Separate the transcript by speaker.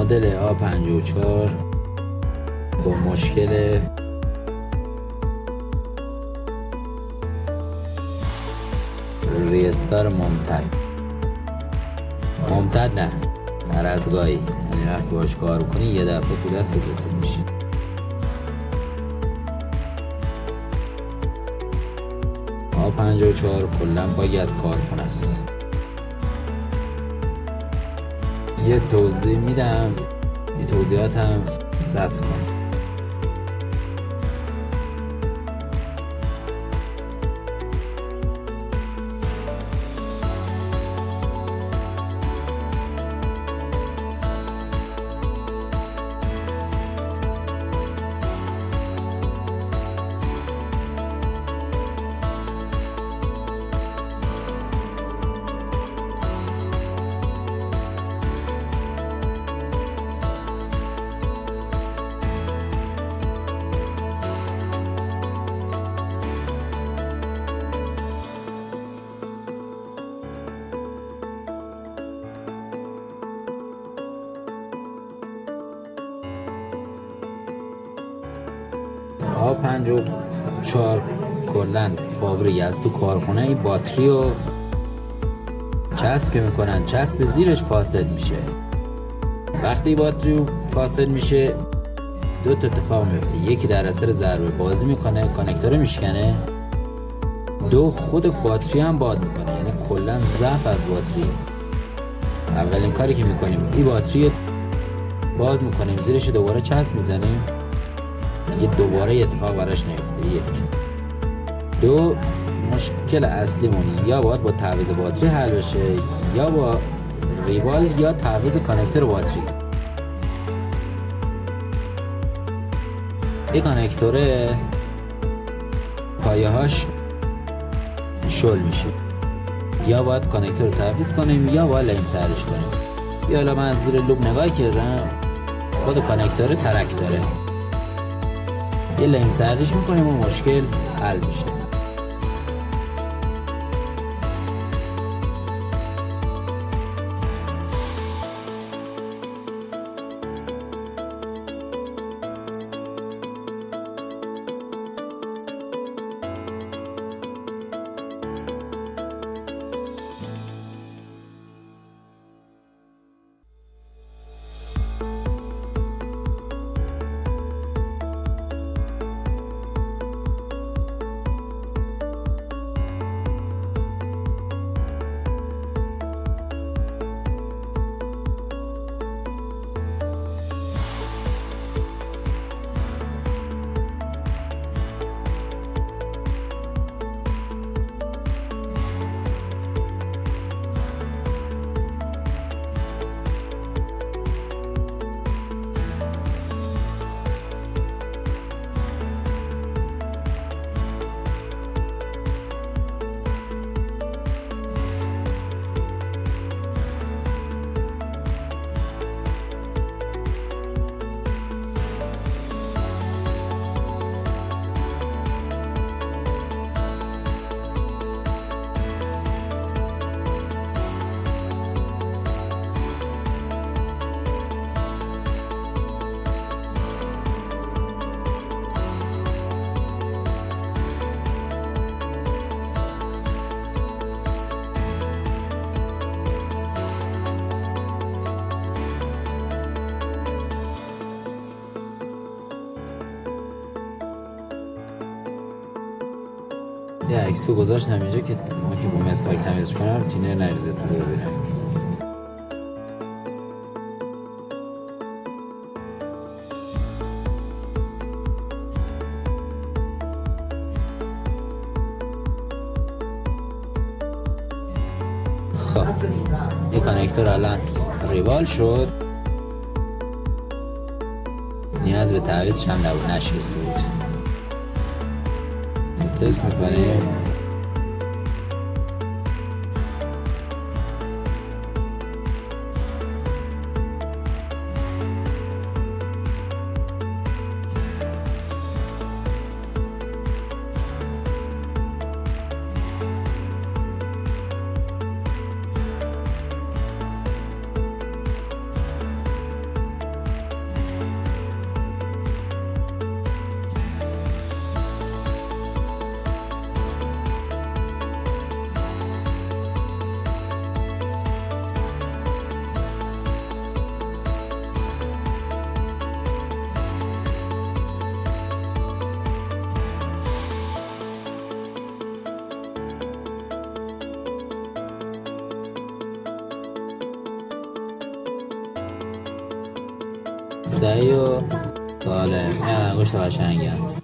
Speaker 1: مدل A54 با مشکل ریستار ممتد نه، هر از گاهی، یعنی وقتی باش کار کنی یه دفعه تو دستت رسید میشه. A54 کلا باگی از کارخونه است. یه توضیح میدم، این توضیحات هم ثبت کن. A54 کلن فابریک از تو کارخونه این باتری رو چسب که میکنن، چسب زیرش فاسد میشه. وقتی باتری فاسد میشه دو تا اتفاق میفته، یکی در اثر ضربه بازی میکنه، کانکتور میشکنه، دو خود باتری هم باد میکنه، یعنی کلا ضعف از باتری. اولین کاری که میکنیم این باتری باز میکنیم، زیرش دوباره چسب میزنیم، یه دوباره اتفاق براش نیفته. یک دو مشکل اصلیمون یا باید با تعویض باتری حل بشه یا با ریوال یا تعویض کانکتور باتری. این کانکتور پایه هاش شل میشه، یا باید کانکتور رو تعویض کنیم یا باید لیم سرش کنیم. یا حالا من از زیر لوب نگاه کردم، خود کانکتور ترک داره، یه لیم سردش میکنیم و مشکل حل میشه. یه عکسو گذاشتم اینجا که ما که با مسواک تمیز کنم تینر نریزه تو ببینم. خب یه کانکتور الان ریوال شد، نیاز به تعویضش هم نبود، نشسته بود. تست میکنیم. صحیح و سالم. این انگشت قشنگه.